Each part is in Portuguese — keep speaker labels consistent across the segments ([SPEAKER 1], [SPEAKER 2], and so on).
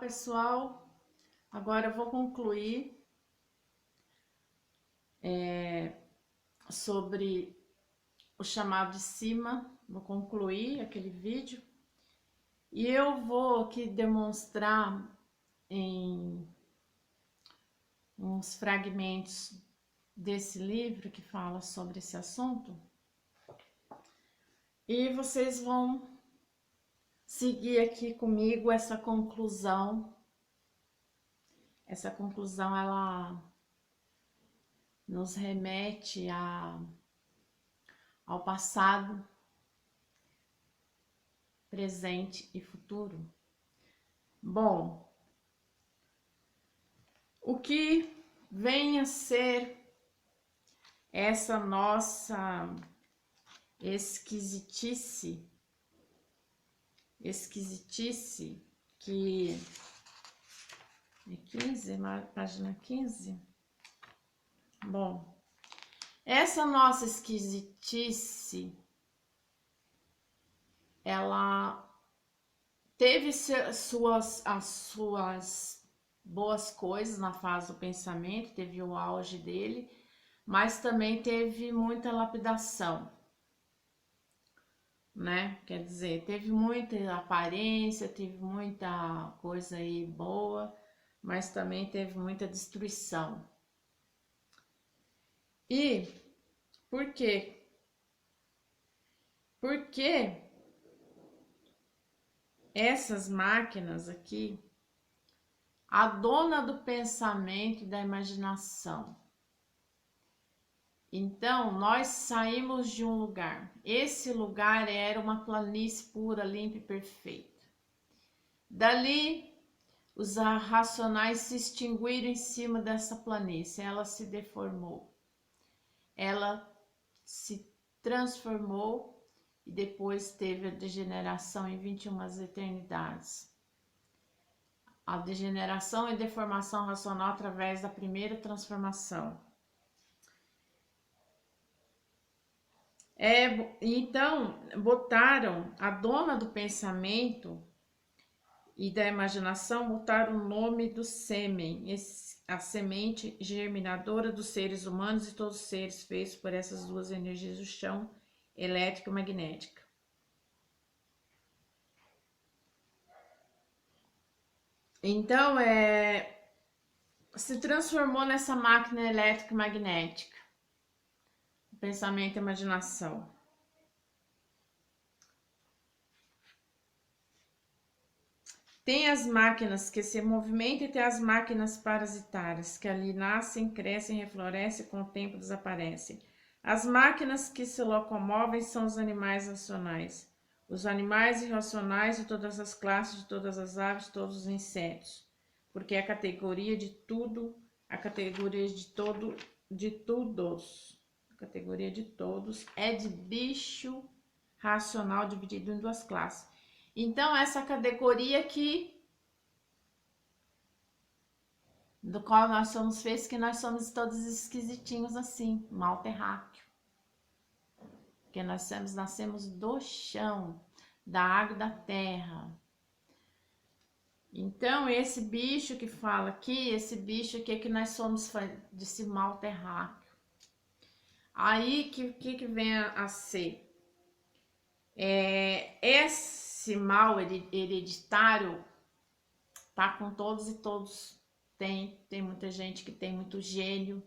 [SPEAKER 1] Pessoal, agora eu vou concluir sobre o chamado de cima, vou concluir aquele vídeo e eu vou aqui demonstrar em uns fragmentos desse livro que fala sobre esse assunto e vocês vão seguir aqui comigo essa conclusão. Essa conclusão ela nos remete ao passado, presente e futuro. Bom, o que vem a ser essa nossa esquisitice que é 15, página 15. Bom, essa nossa esquisitice ela teve as suas boas coisas na fase do pensamento, teve o auge dele, mas também teve muita lapidação, né? Quer dizer, teve muita aparência, teve muita coisa aí boa, mas também teve muita destruição. E por quê? Porque essas máquinas aqui, a dona do pensamento e da imaginação. Então, nós saímos de um lugar. Esse lugar era uma planície pura, limpa e perfeita. Dali, os racionais se extinguiram em cima dessa planície. Ela se deformou. Ela se transformou e depois teve a degeneração em 21 eternidades. A degeneração e deformação racional através da primeira transformação. Então, botaram a dona do pensamento e da imaginação, botaram o nome do sêmen, a semente germinadora dos seres humanos e todos os seres feitos por essas duas energias do chão, elétrica e magnética. Então, se transformou nessa máquina elétrica e magnética, pensamento e imaginação. Tem as máquinas que se movimentam e tem as máquinas parasitárias, que ali nascem, crescem, reflorescem e com o tempo desaparecem. As máquinas que se locomovem são os animais racionais. Os animais irracionais de todas as classes, de todas as aves, de todos os insetos. Porque a categoria de tudo, a categoria de todo, de todos, a categoria de todos é de bicho racional dividido em duas classes. Então, essa categoria do qual nós somos feitos, que nós somos todos esquisitinhos assim, mal terráqueo. Porque nós nascemos do chão, da água e da terra. Então, esse bicho que fala aqui, esse bicho aqui é que nós somos desse mal terráqueo. Aí, que vem a ser? Esse mal hereditário tá com todos e todos tem muita gente que tem muito gênio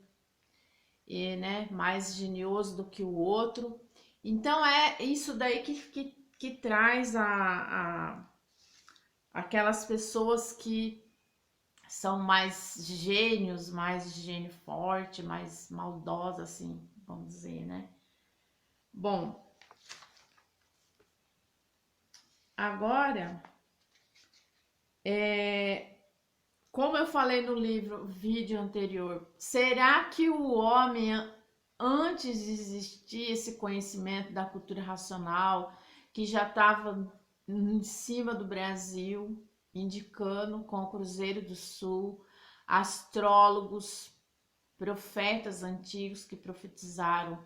[SPEAKER 1] e, né, mais genioso do que o outro. Então é isso daí que traz aquelas pessoas que são mais gênios, mais gênio forte, mais maldosa, assim, vamos dizer, né? Bom, agora como eu falei no vídeo anterior, será que o homem, antes de existir esse conhecimento da cultura racional, que já estava em cima do Brasil, indicando com o Cruzeiro do Sul, astrólogos, profetas antigos que profetizaram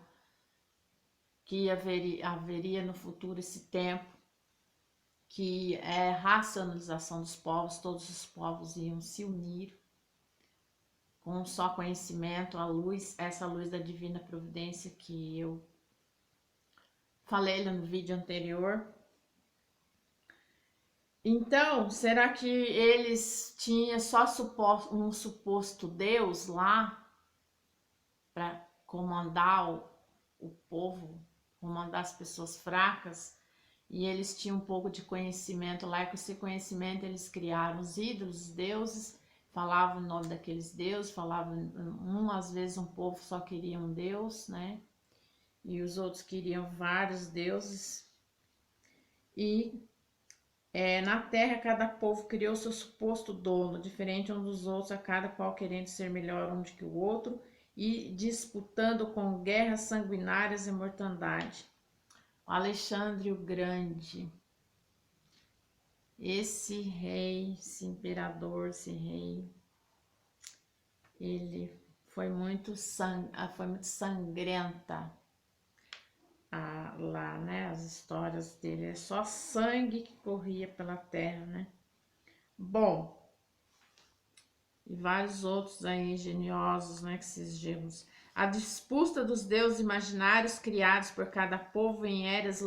[SPEAKER 1] que haveria no futuro esse tempo, que é racionalização dos povos, todos os povos iam se unir com um só conhecimento, a luz, essa luz da divina providência que eu falei no vídeo anterior. Então, será que eles tinham só um suposto Deus lá para comandar o povo, comandar as pessoas fracas? E eles tinham um pouco de conhecimento lá, e com esse conhecimento eles criaram os ídolos, os deuses, falavam o nome daqueles deuses, falavam, às vezes um povo só queria um Deus, né? E os outros queriam vários deuses. E na terra cada povo criou seu suposto dono, diferente um dos outros, a cada qual querendo ser melhor um do que o outro, e disputando com guerras sanguinárias e mortandade. Alexandre o Grande, esse rei, esse imperador, esse rei, ele foi muito sangrenta lá, né? As histórias dele, é só sangue que corria pela terra, né? Bom, e vários outros aí engenhosos, né? Que esses gemos. A disputa dos deuses imaginários criados por cada povo em eras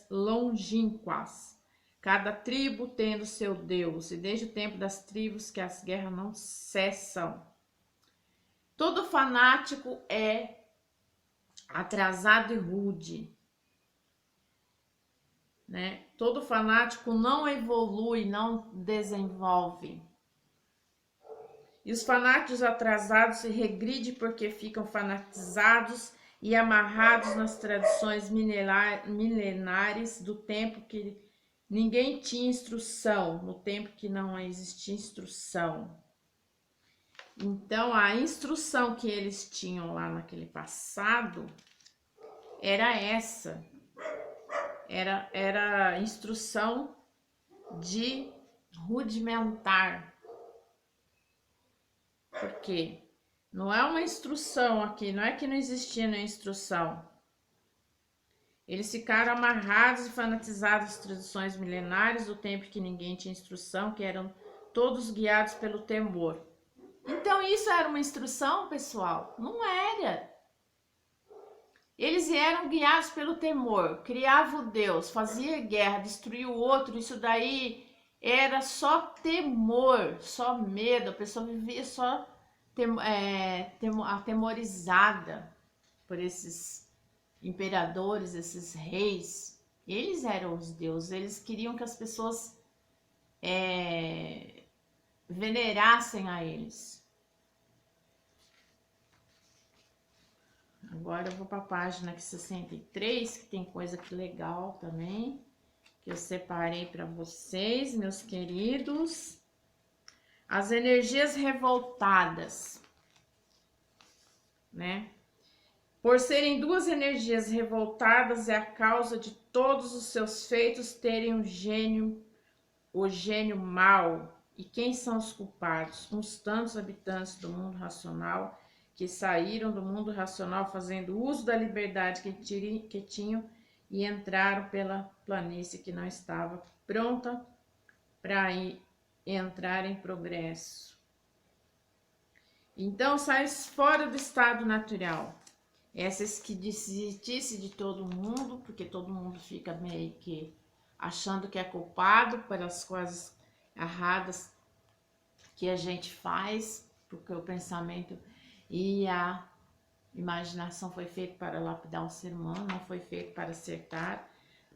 [SPEAKER 1] longínquas, cada tribo tendo seu Deus, e desde o tempo das tribos que as guerras não cessam. Todo fanático é atrasado e rude, né? Todo fanático não evolui, não desenvolve. E os fanáticos atrasados se regridem porque ficam fanatizados e amarrados nas tradições milenares do tempo que ninguém tinha instrução, no tempo que não existia instrução. Então, a instrução que eles tinham lá naquele passado era essa. Era instrução de rudimentar. Por quê? Não é uma instrução aqui, não é que não existia nenhuma instrução. Eles ficaram amarrados e fanatizados às tradições milenares do tempo que ninguém tinha instrução, que eram todos guiados pelo temor. Então isso era uma instrução, pessoal? Não era. Eles eram guiados pelo temor, criava o Deus, fazia guerra, destruía o outro, isso daí era só temor, só medo, a pessoa vivia só atemorizada por esses imperadores, esses reis. Eles eram os deuses, eles queriam que as pessoas venerassem a eles. Agora eu vou para a página 63, que tem coisa que legal também, que eu separei para vocês, meus queridos. As energias revoltadas, né? Por serem duas energias revoltadas, é a causa de todos os seus feitos terem o gênio mau. E quem são os culpados? Uns tantos habitantes do mundo racional que saíram do mundo racional fazendo uso da liberdade que tinham e entraram pela planície que não estava pronta para entrar em progresso. Então, sai fora do estado natural. Essas que desistisse de todo mundo, porque todo mundo fica meio que achando que é culpado pelas coisas erradas que a gente faz, porque o pensamento e a imaginação foi feito para lapidar o ser humano, não foi feito para acertar.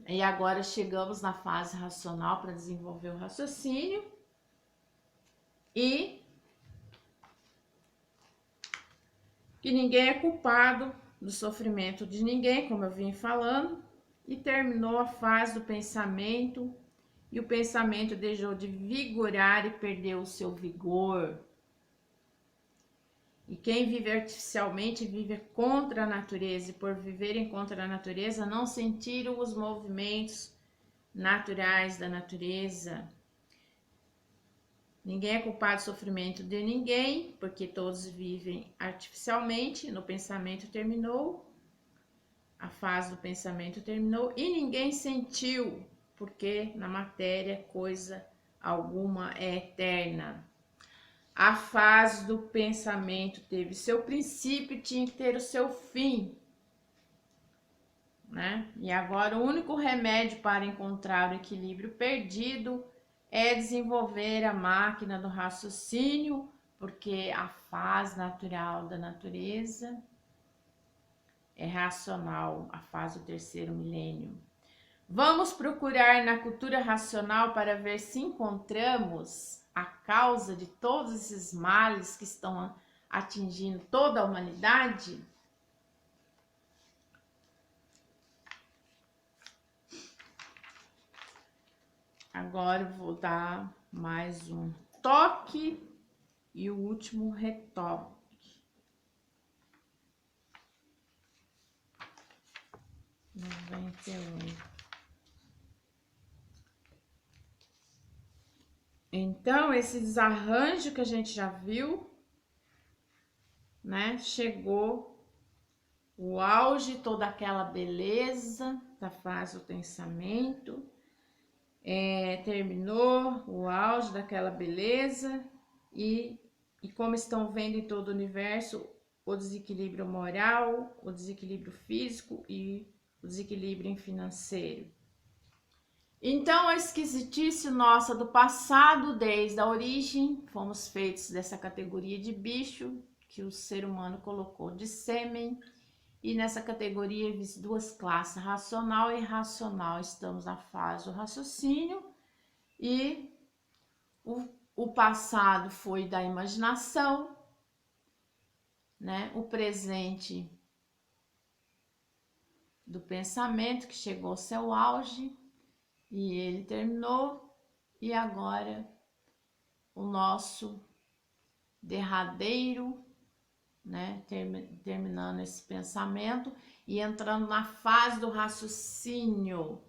[SPEAKER 1] E agora chegamos na fase racional para desenvolver o raciocínio. E que ninguém é culpado do sofrimento de ninguém, como eu vim falando. E terminou a fase do pensamento. E o pensamento deixou de vigorar e perdeu o seu vigor. E quem vive artificialmente vive contra a natureza, e por viverem contra a natureza, não sentiram os movimentos naturais da natureza. Ninguém é culpado do sofrimento de ninguém, porque todos vivem artificialmente, no pensamento terminou. A fase do pensamento terminou e ninguém sentiu, porque na matéria coisa alguma é eterna. A fase do pensamento teve seu princípio e tinha que ter o seu fim, né? E agora o único remédio para encontrar o equilíbrio perdido é desenvolver a máquina do raciocínio, porque a fase natural da natureza é racional, a fase do terceiro milênio. Vamos procurar na cultura racional para ver se encontramos a causa de todos esses males que estão atingindo toda a humanidade? Agora eu vou dar mais um toque e o último retoque. 98. Então, esse desarranjo que a gente já viu, né? Chegou o auge, toda aquela beleza da fase do pensamento. Terminou o auge daquela beleza e como estão vendo em todo o universo, o desequilíbrio moral, o desequilíbrio físico e o desequilíbrio financeiro. Então, a esquisitice nossa do passado, desde a origem, fomos feitos dessa categoria de bicho que o ser humano colocou de sêmen. E nessa categoria existem duas classes, racional e irracional. Estamos na fase do raciocínio e o passado foi da imaginação, né? O presente do pensamento que chegou ao seu auge e ele terminou, e agora o nosso derradeiro, né, terminando esse pensamento e entrando na fase do raciocínio,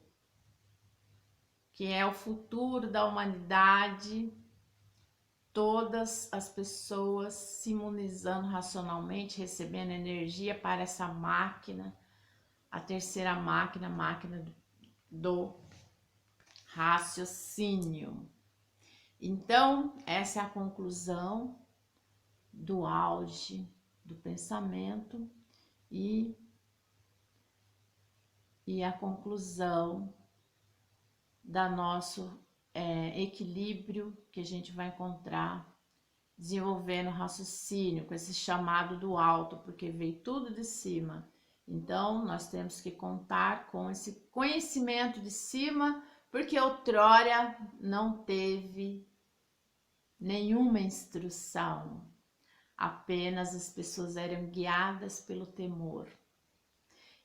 [SPEAKER 1] que é o futuro da humanidade, todas as pessoas se imunizando racionalmente, recebendo energia para essa máquina, a terceira máquina, a máquina do raciocínio. Então, essa é a conclusão do auge do pensamento e a conclusão da nosso equilíbrio que a gente vai encontrar desenvolvendo o raciocínio, com esse chamado do alto, porque veio tudo de cima. Então, nós temos que contar com esse conhecimento de cima, porque outrora não teve nenhuma instrução. Apenas as pessoas eram guiadas pelo temor.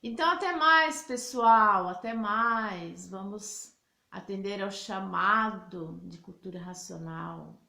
[SPEAKER 1] Então, até mais, pessoal, até mais. Vamos atender ao chamado de cultura racional.